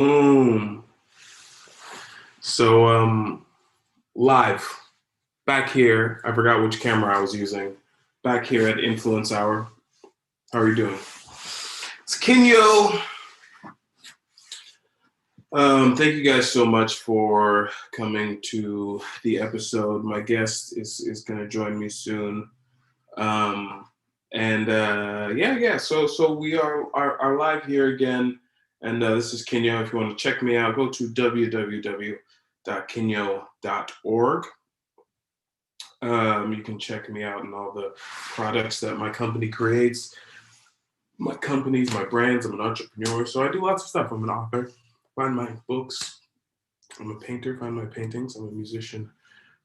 Boom. So, live back here. I forgot which camera I was using. Back here at Influence Hour. How are you doing? It's Kinyo. Thank you guys so much for coming to the episode. My guest is going to join me soon. Yeah. So we are live here again, and this is Kinyo. If you want to check me out, go to www.kinyo.org. You can check me out and all the products that my company creates. My companies, my brands. I'm an entrepreneur, so I do lots of stuff. I'm an author. Find my books. I'm a painter. Find my paintings. I'm a musician.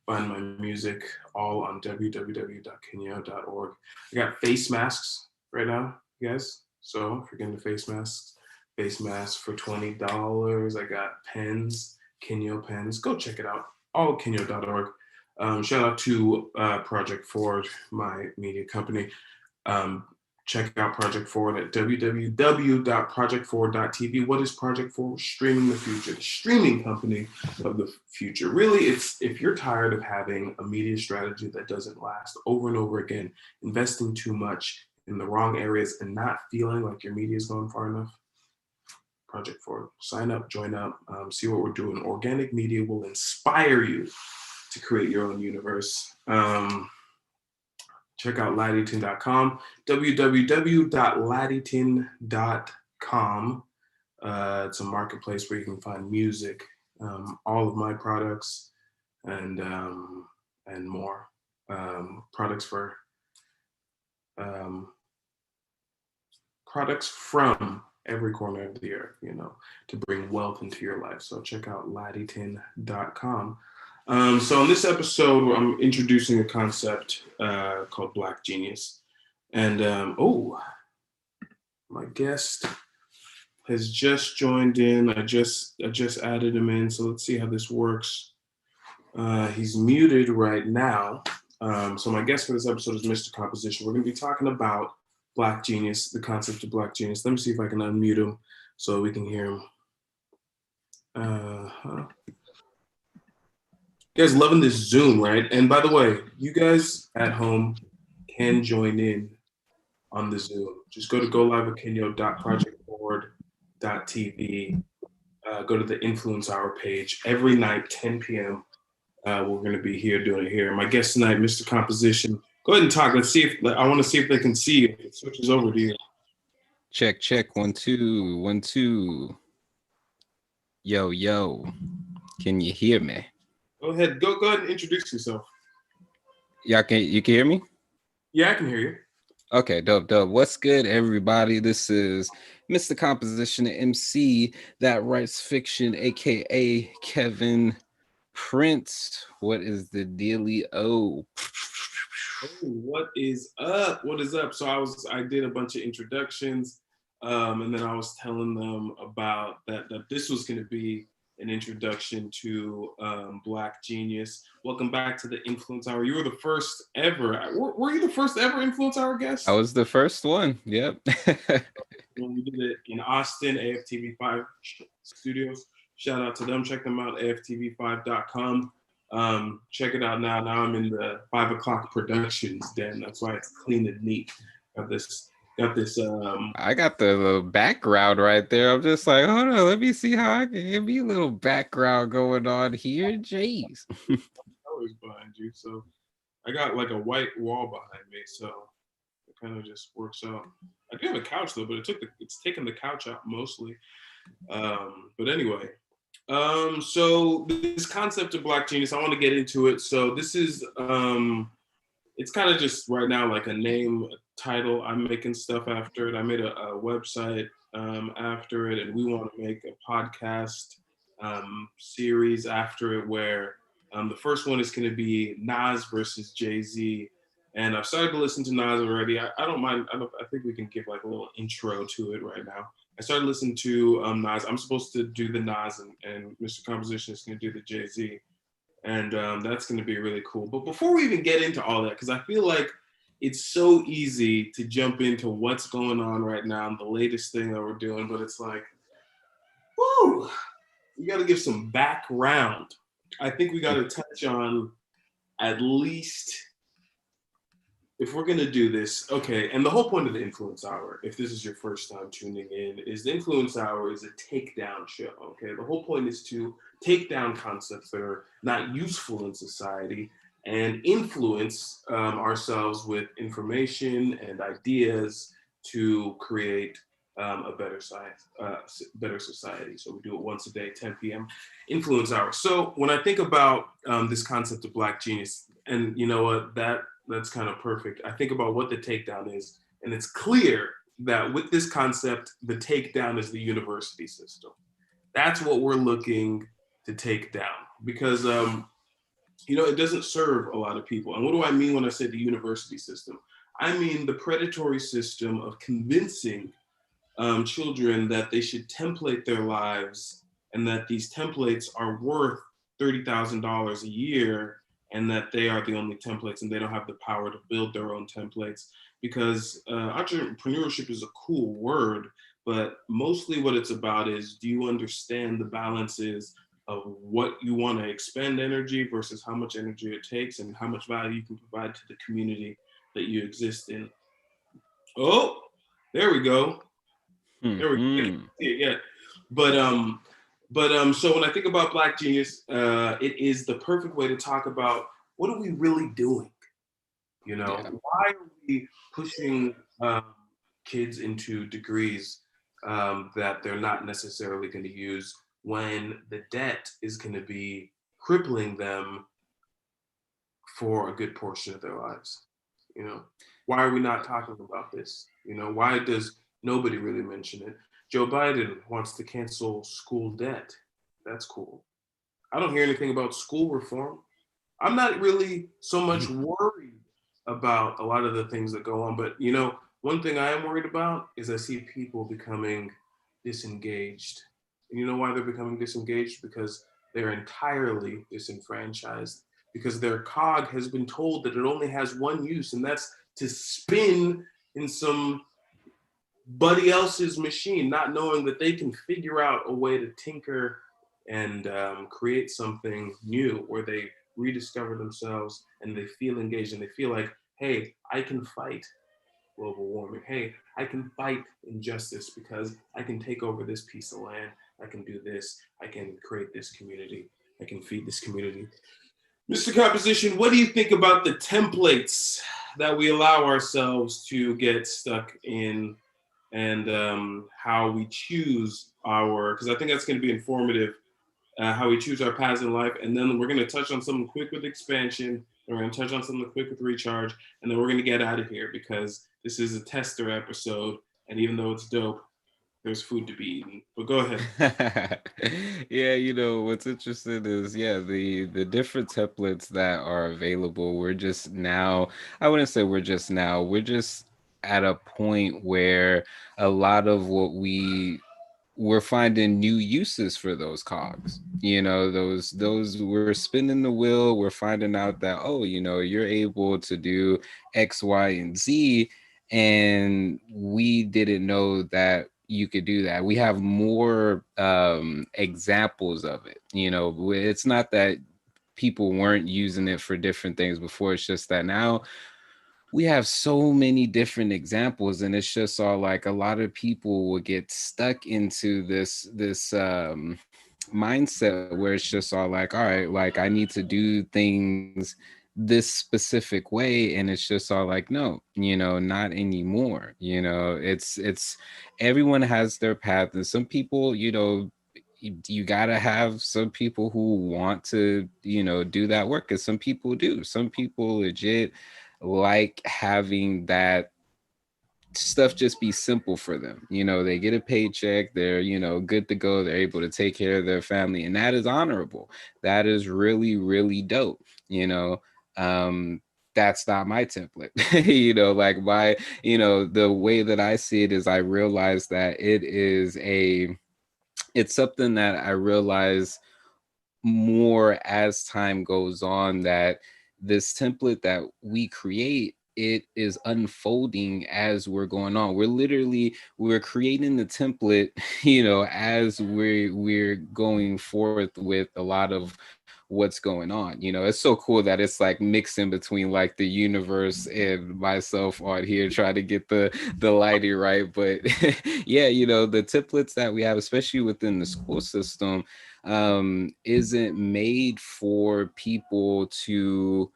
Find my music all on www.kinyo.org. I got face masks right now, you guys. So if you're getting the face masks for $20. I got pens, Kinyo pens. Go check it out. All kinyo.org. Shout out to Project Forward, my media company. Check out Project Forward at www.projectforward.tv. What is Project Forward? Streaming the future, the streaming company of the future. Really, it's if you're tired of having a media strategy that doesn't last over and over again, investing too much in the wrong areas and not feeling like your media is going far enough, Project Forward. Sign up, join up, see what we're doing. Organic media will inspire you to create your own universe. Check out laddieton.com, www.laddieton.com. It's a marketplace where you can find music, all of my products, and more. Products from every corner of the earth, to bring wealth into your life. So check out laddieton.com. So in this episode, I'm introducing a concept called Black Genius. And my guest has just joined in. I just added him in. So let's see how this works. He's muted right now. So my guest for this episode is Mr. Composition. We're going to be talking about Black Genius, the concept of Black Genius. Let me see if I can unmute him so we can hear him. You guys loving this Zoom, right? And by the way, you guys at home can join in on the Zoom. Just go to goliveatkinyo.projectforward.tv. Go to the Influence Hour page. Every night, 10 p.m., we're going to be here doing it here. My guest tonight, Mr. Composition. Go ahead and talk. Let's see if I want to see if they can see you. It switches over to you. Check. 1 2 1 2. Yo. Can you hear me? Go ahead and introduce yourself. You can hear me? Yeah, I can hear you. Okay, dope. What's good, everybody? This is Mr. Composition, the MC that writes fiction, aka Kevin Prince. What is the dealio? What is up? So I did a bunch of introductions, and then I was telling them about that this was going to be an introduction to Black Genius. Welcome back to the Influence Hour. You were the first ever. Were you the first ever Influence Hour guest? I was the first one. Yep. When we did it in Austin, AFTV5 Studios. Shout out to them. Check them out, AFTV5.com. Check it out now. Now I'm in the 5 o'clock productions den. That's why it's clean and neat. Got this. I got the background right there. I'm just like, hold on, let me see how I can give me a little background going on here. Jeez. Colors behind you, so I got like a white wall behind me, so it kind of just works out. I do have a couch though, but it's taken the couch out mostly. But anyway, so this concept of Black Genius, I want to get into it. So this is it's kind of just right now like a name, a title. I'm making stuff after it. I made a website after it, and we want to make a podcast series after it where the first one is going to be Nas versus Jay-Z. And I've started to listen to Nas already. I don't mind. I think we can give like a little intro to it right now. I started listening to Nas. I'm supposed to do the Nas, and Mr. Composition is going to do the Jay-Z. And that's going to be really cool. But before we even get into all that, because I feel like it's so easy to jump into what's going on right now and the latest thing that we're doing, but it's like, Whew, we got to give some background. I think we got to touch on at least, if we're going to do this, okay, and the whole point of the Influence Hour, if this is your first time tuning in, is the Influence Hour is a takedown show, okay? The whole point is to take down concepts that are not useful in society and influence ourselves with information and ideas to create a better science, better society. So we do it once a day, 10 p.m. Influence Hour. So when I think about this concept of Black genius, and you know what, that's kind of perfect. I think about what the takedown is, and it's clear that with this concept, the takedown is the university system. That's what we're looking to take down because, it doesn't serve a lot of people. And what do I mean when I say the university system? I mean the predatory system of convincing children that they should template their lives and that these templates are worth $30,000 a year and that they are the only templates and they don't have the power to build their own templates because entrepreneurship is a cool word, but mostly what it's about is, do you understand the balances of what you want to expend energy versus how much energy it takes and how much value you can provide to the community that you exist in? Oh, there we go. There we go. I can't Hmm. see it yet. But so when I think about Black genius, it is the perfect way to talk about what are we really doing? Yeah. Why are we pushing kids into degrees that they're not necessarily going to use when the debt is going to be crippling them for a good portion of their lives? You know, why are we not talking about this? Why does nobody really mention it? Joe Biden wants to cancel school debt. That's cool. I don't hear anything about school reform. I'm not really so much worried about a lot of the things that go on, but one thing I am worried about is I see people becoming disengaged. And you know why they're becoming disengaged? Because they're entirely disenfranchised. Because their cog has been told that it only has one use, and that's to spin in somebody else's machine, not knowing that they can figure out a way to tinker and create something new where they rediscover themselves and they feel engaged and they feel like, hey, I can fight global warming. Hey, I can fight injustice because I can take over this piece of land. I can do this. I can create this community. I can feed this community. Mr. Composition, what do you think about the templates that we allow ourselves to get stuck in and how we choose because I think that's going to be informative, how we choose our paths in life. And then we're going to touch on something quick with expansion. We're going to touch on something quick with recharge. And then we're going to get out of here because this is a tester episode. And even though it's dope, there's food to be eaten. But go ahead. Yeah, what's interesting is the different templates that are available. We're just now, I wouldn't say we're just now, we're just at a point where a lot of what we're finding new uses for those cogs. Those we're spinning the wheel, we're finding out that, oh, you're able to do X, Y, and Z, and we didn't know that you could do that. We have more examples of it. It's not that people weren't using it for different things before, it's just that now we have so many different examples, and it's just all like a lot of people will get stuck into this mindset where it's just all like, all right, like I need to do things this specific way, and it's just all like, no, not anymore. It's everyone has their path, and some people, you gotta have some people who want to do that work, and some people do. Some people legit like having that stuff just be simple for them. They get a paycheck, they're good to go, they're able to take care of their family, and that is honorable. That is really, really dope. you know um that's not my template. Like the way that I see it is, I realize that it's something that I realize more as time goes on, that this template that we create it is unfolding as we're going on. We're creating the template, as we're going forth with a lot of what's going on. It's so cool that it's like mixing between like the universe and myself on here trying to get the lighting right. But yeah, the templates that we have, especially within the school system, isn't made for people to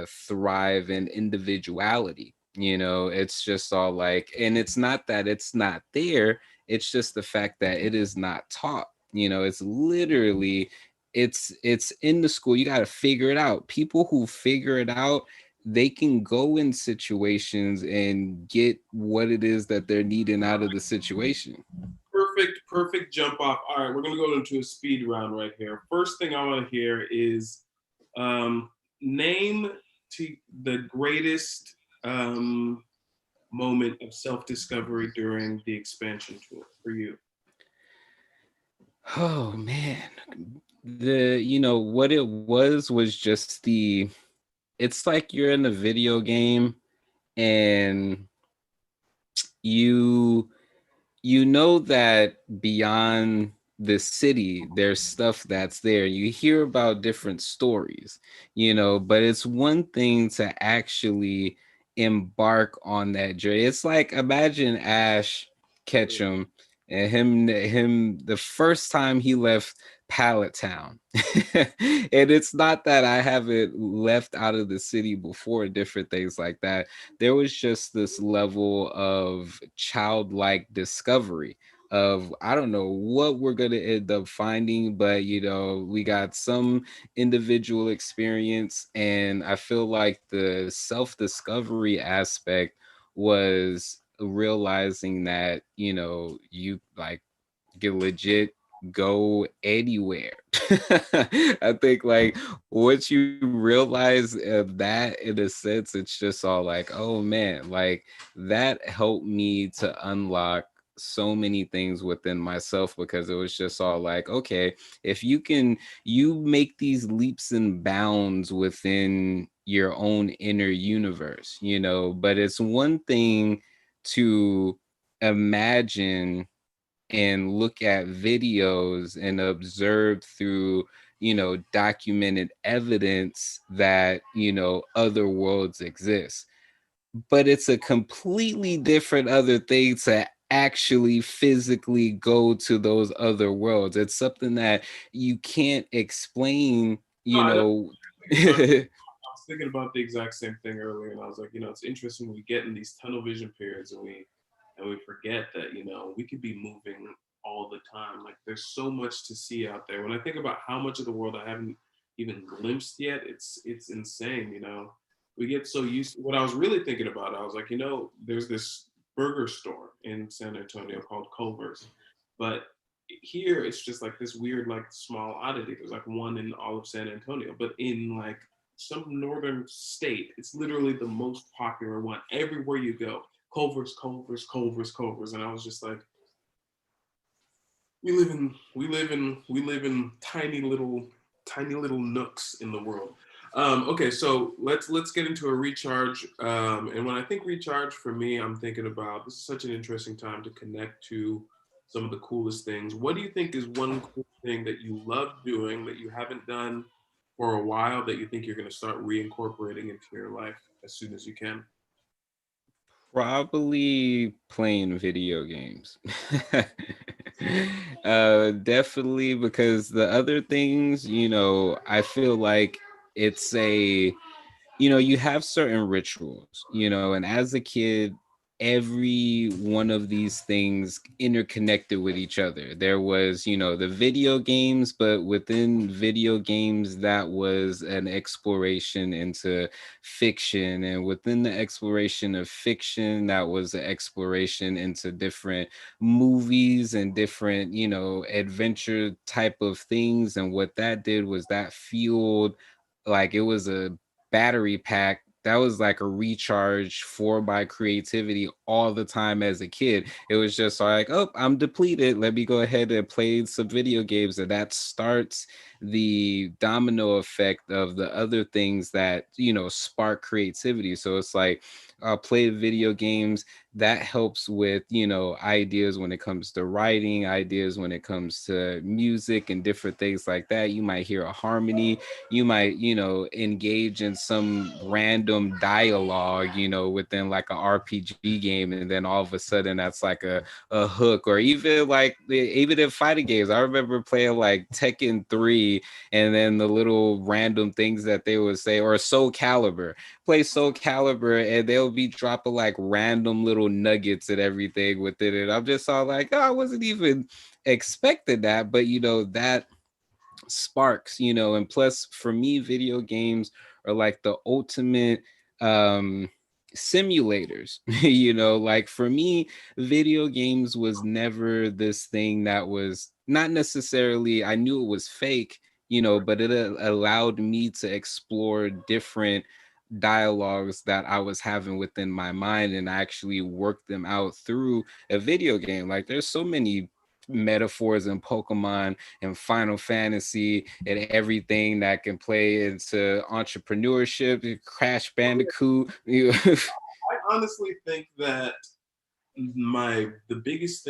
thrive in individuality. It's just all like, and it's not that it's not there, it's just the fact that it is not taught. It's literally, it's in the school. You got to figure it out. People who figure it out, they can go in situations and get what it is that they're needing out of the situation. Perfect jump off. All right, we're gonna go into a speed round right here. First thing I want to hear is um, name to the greatest moment of self-discovery during the expansion tour for you. Oh man, what it was just it's like you're in a video game and you know that beyond the city there's stuff that's there. You hear about different stories, but it's one thing to actually embark on that journey. It's like, imagine Ash Ketchum and him the first time he left Pallet Town. And it's not that I haven't left out of the city before, different things like that. There was just this level of childlike discovery of, I don't know what we're going to end up finding, but we got some individual experience, and I feel like the self-discovery aspect was realizing that you like get legit go anywhere. I think like once you realize of that, in a sense, it's just all like, oh man, like that helped me to unlock so many things within myself, because it was just all like, okay, if you make these leaps and bounds within your own inner universe, but it's one thing to imagine and look at videos and observe through documented evidence that other worlds exist, but it's a completely different other thing to actually physically go to those other worlds. It's something that you can't explain, No, I know exactly. yeah. I was thinking about the exact same thing earlier, and I was like, it's interesting we get in these tunnel vision periods, and we forget that we could be moving all the time. Like there's so much to see out there. When I think about how much of the world I haven't even glimpsed yet, it's insane. We get so used. What I was really thinking about, I was like, there's this burger store in San Antonio called Culver's, but here it's just like this weird like small oddity. There's like one in all of San Antonio, but in like some northern state, it's literally the most popular one. Everywhere you go, Culver's, and I was just like, we live in tiny little nooks in the world. Okay, so let's get into a recharge. And when I think recharge for me, I'm thinking about, this is such an interesting time to connect to some of the coolest things. What do you think is one cool thing that you love doing that you haven't done for a while that you think you're going to start reincorporating into your life as soon as you can? Probably playing video games. Definitely, because the other things, I feel like it's a you have certain rituals, and as a kid, every one of these things interconnected with each other. There was, the video games, but within video games, that was an exploration into fiction. And within the exploration of fiction, that was an exploration into different movies and different, adventure type of things. And what that did was that fueled, like, it was a battery pack that was like a recharge for my creativity all the time as a kid. It was just like, oh, I'm depleted, let me go ahead and play some video games, and that starts the domino effect of the other things that, you know, spark creativity. So it's like, play video games, that helps with, you know, ideas when it comes to writing, ideas when it comes to music and different things like that. You might hear a harmony, you might, you know, engage in some random dialogue, you know, within like an RPG game, and then all of a sudden that's like a hook. Or even like even in fighting games, I remember playing like Tekken 3, and then the little random things that they would say, or Soul Calibur, play Soul Calibur, and they'll be dropping like random little nuggets and everything within it. I'm just all like, oh, I wasn't even expecting that, but you know, that sparks, you know. And plus for me, video games are like the ultimate um simulators. You know, like for me, video games was never this thing that was not necessarily, I knew it was fake, you know, but it allowed me to explore different dialogues that I was having within my mind and actually work them out through a video game. Like there's so many metaphors in Pokemon and Final Fantasy and everything that can play into entrepreneurship, Crash Bandicoot. I honestly think that one of the biggest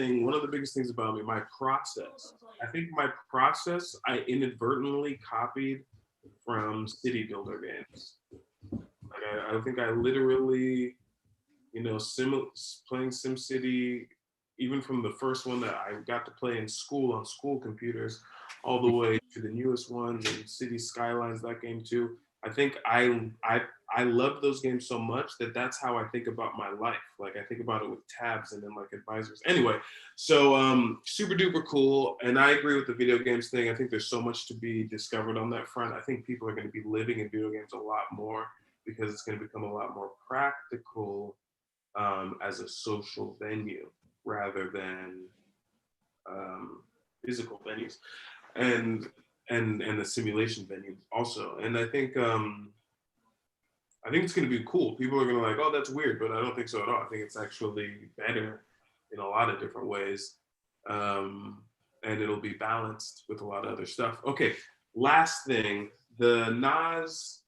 things about me, my process. I think my process I inadvertently copied from city builder games. Like I think I literally, you know, playing SimCity, even from the first one that I got to play in school on school computers, all the way to the newest ones and City Skylines, that game too. I think I love those games so much that that's how I think about my life. Like I think about it with tabs and then like advisors. Anyway, so super duper cool. And I agree with the video games thing. I think there's so much to be discovered on that front. I think people are going to be living in video games a lot more because it's going to become a lot more practical as a social venue rather than um, physical venues, and and the simulation venue also. And I think it's going to be cool. People are going to like, oh, that's weird, but I don't think so at all. I think it's actually better in a lot of different ways, um, and it'll be balanced with a lot of other stuff. Okay, last thing, the Nas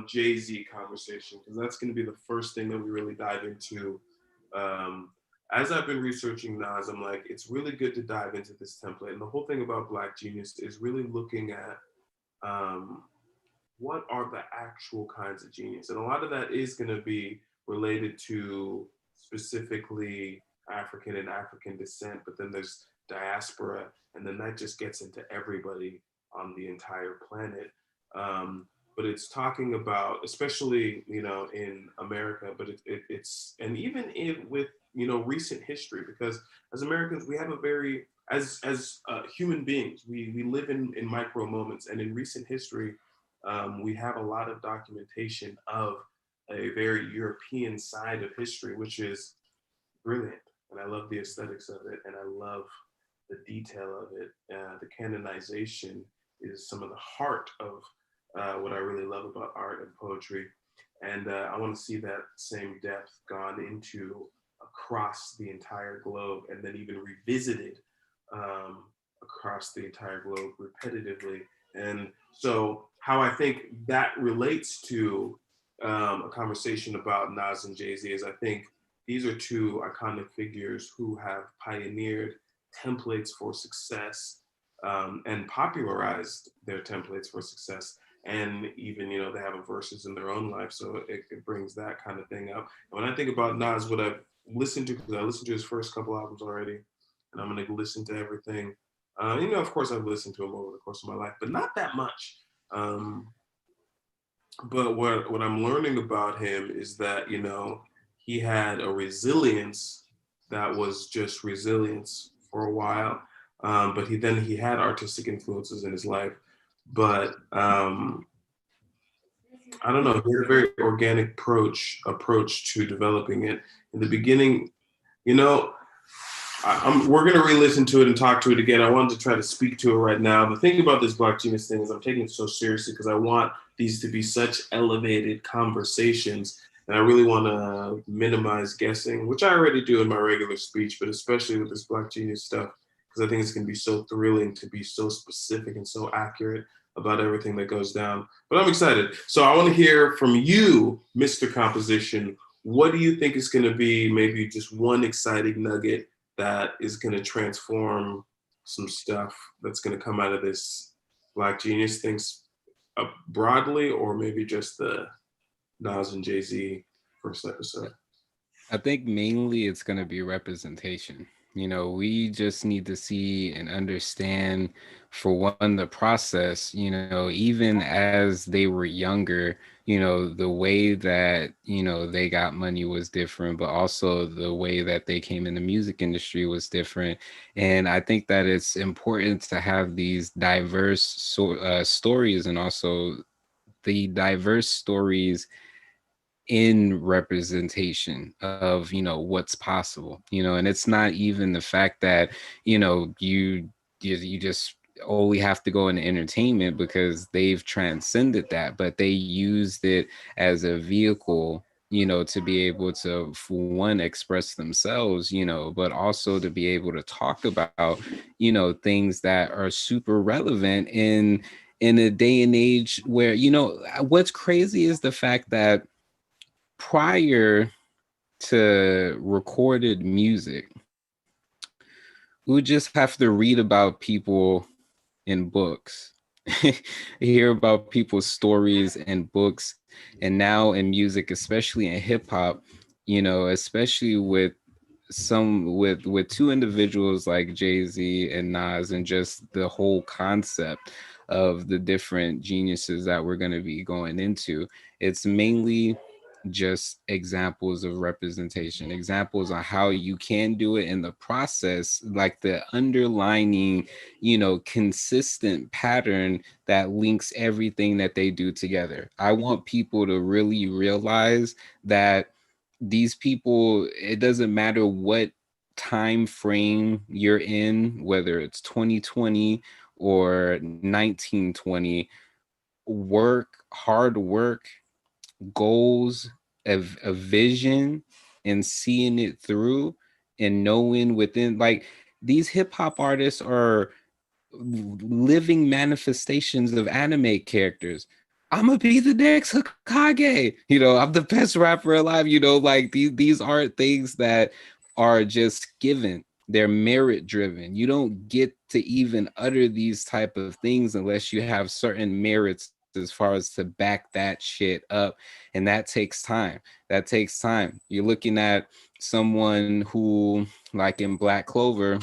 Jay Z conversation, because that's going to be the first thing that we really dive into. Um, as I've been researching Nas, I'm like, it's really good to dive into this template. And the whole thing about Black Genius is really looking at um, what are the actual kinds of genius? And a lot of that is going to be related to specifically African and African descent, but then there's diaspora, and then that just gets into everybody on the entire planet. But it's talking about, especially you know in America, but it's and even with you know recent history, because as Americans we have a very as human beings we live in micro moments, and in recent history we have a lot of documentation of a very European side of history, which is brilliant. And I love the aesthetics of it, and I love the detail of it. The canonization is some of the heart of what I really love about art and poetry. And I want to see that same depth gone into across the entire globe, and then even revisited across the entire globe repetitively. And so, how I think that relates to a conversation about Nas and Jay Z is I think these are two iconic figures who have pioneered templates for success and popularized their templates for success. And even, you know, they have a verses in their own life. So it brings that kind of thing up. And when I think about Nas, what I've listened to, because I listened to his first couple albums already, and I'm going to listen to everything. You know, of course, I've listened to him over the course of my life, but not that much. Um, but what I'm learning about him is that, you know, he had a resilience that was just resilience for a while. But he had artistic influences in his life. But I don't know, he had a very organic approach to developing it. In the beginning, you know, we're going to re-listen to it and talk to it again. I wanted to try to speak to it right now. The thing about this Black Genius thing is I'm taking it so seriously because I want these to be such elevated conversations. And I really want to minimize guessing, which I already do in my regular speech, but especially with this Black Genius stuff, because I think it's going to be so thrilling to be so specific and so accurate about everything that goes down. But I'm excited. So I want to hear from you, Mr. Composition. What do you think is going to be maybe just one exciting nugget that is going to transform some stuff that's going to come out of this Black Genius things broadly, or maybe just the Nas and Jay Z first episode? I think mainly it's going to be representation. We just need to see and understand, for one, the process, even as they were younger, the way that, they got money was different, but also the way that they came in the music industry was different. And I think that it's important to have these diverse stories, and also the diverse stories in representation of what's possible, and it's not even the fact that you just only have to go into entertainment, because they've transcended that, but they used it as a vehicle, to be able to, for one, express themselves, but also to be able to talk about things that are super relevant in a day and age where, what's crazy is the fact that prior to recorded music, we would just have to read about people in books, hear about people's stories in books. And now in music, especially in hip hop, especially with two individuals like Jay-Z and Nas, and just the whole concept of the different geniuses that we're going to be going into, it's mainly just examples of representation, examples on how you can do it in the process, like the underlining, consistent pattern that links everything that they do together. I want people to really realize that these people, it doesn't matter what time frame you're in, whether it's 2020 or 1920, hard work, goals, a vision, and seeing it through, and knowing within, like, these hip hop artists are living manifestations of anime characters. I'm gonna be the next Hokage. I'm the best rapper alive. Like, these aren't things that are just given. They're merit driven. You don't get to even utter these type of things unless you have certain merits as far as to back that shit up. And that takes time. You're looking at someone who, like in Black Clover,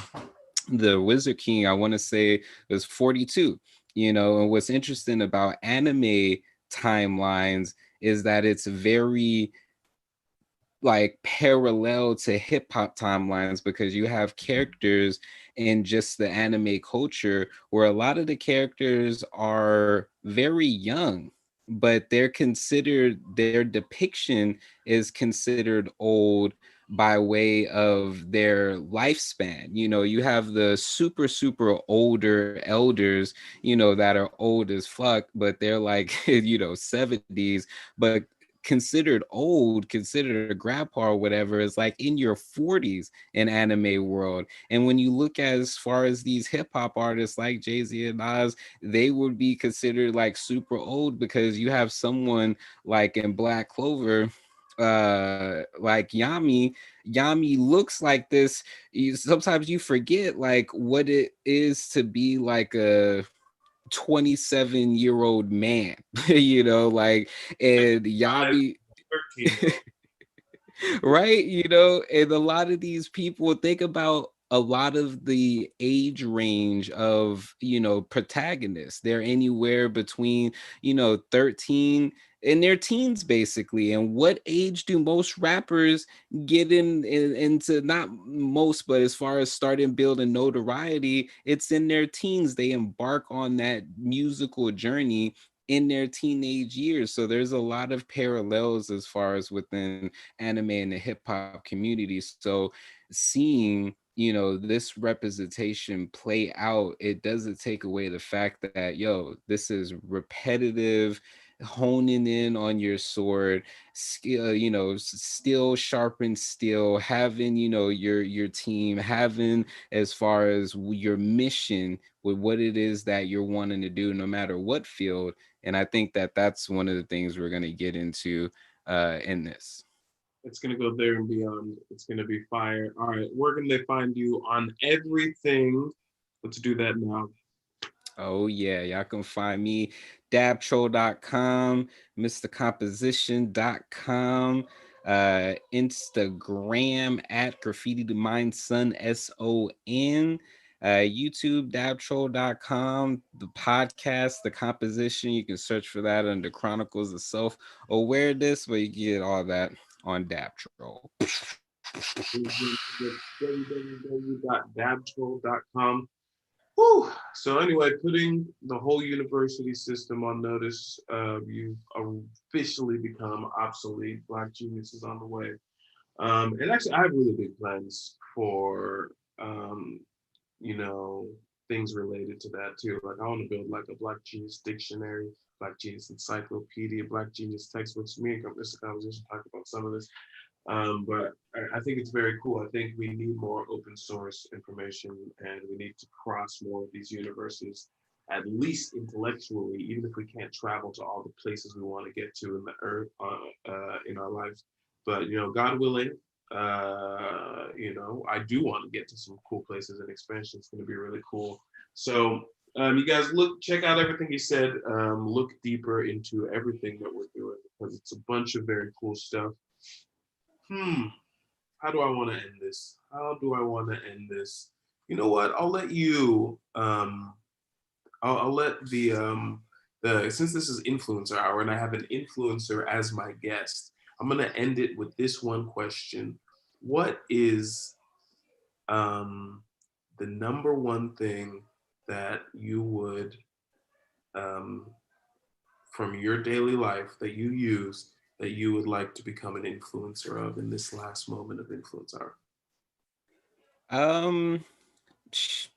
the Wizard King, I want to say, was 42. And what's interesting about anime timelines is that it's very, like, parallel to hip hop timelines, because you have characters in just the anime culture where a lot of the characters are very young, but their depiction is considered old by way of their lifespan. You have the super older elders, that are old as fuck, but they're like 70s, but considered a grandpa or whatever, is like in your 40s in anime world. And when you look at, as far as these hip hop artists like Jay-Z and Nas, they would be considered like super old, because you have someone like in Black Clover, like Yami looks like this. Sometimes you forget like what it is to be like a 27-year-old man, like, and Five, Yami, 13, bro. right? And a lot of these people, think about a lot of the age range of, protagonists. They're anywhere between, 13 in their teens, basically. And what age do most rappers get into, not most, but as far as starting building notoriety, it's in their teens. They embark on that musical journey in their teenage years. So there's a lot of parallels as far as within anime and the hip hop community. So seeing, this representation play out, it doesn't take away the fact that, this is repetitive. honing in on your sword, skill, still sharpen steel, having, your team, having as far as your mission with what it is that you're wanting to do, no matter what field. And I think that that's one of the things we're going to get into in this. It's gonna go there and beyond. It's gonna be fire. All right, where can they find you on everything? Let's do that now. Oh yeah, y'all can find me dabtroll.com, mrcomposition.com, Instagram at graffiti to mind son son, YouTube dabtroll.com, the podcast, the composition. You can search for that under Chronicles of Self Awareness, but you get all that on Dabtroll. www.dabtroll.com. Whew. So anyway, putting the whole university system on notice, you've officially become obsolete. Black Genius is on the way. And actually, I have really big plans for, um, you know, things related to that too. Like I want to build like a Black Genius dictionary, Black Genius encyclopedia, Black Genius textbooks. Me and Mr. Conversation talked about some of this. But I think it's very cool. I think we need more open source information and we need to cross more of these universes, at least intellectually, even if we can't travel to all the places we want to get to in the earth in our lives. But, God willing, I do want to get to some cool places and expansion. It's going to be really cool. So, you guys check out everything he said. Look deeper into everything that we're doing because it's a bunch of very cool stuff. Hmm. How do I want to end this? How do I want to end this? You know what? I'll let you. I'll let the since this is influencer hour and I have an influencer as my guest. I'm gonna end it with this one question: what is um the number one thing that you would um from your daily life that you use that you would like to become an influencer of in this last moment of influence hour? Um,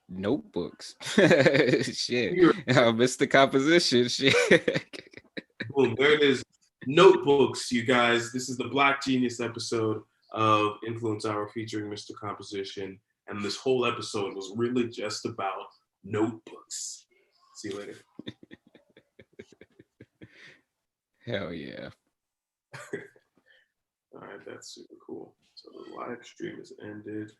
Notebooks. Shit. Mr. Composition. Shit. Boom, there it is. Notebooks, you guys. This is the Black Genius episode of Influence Hour featuring Mr. Composition. And this whole episode was really just about notebooks. See you later. Hell yeah. All right, that's super cool. So the live stream is ended.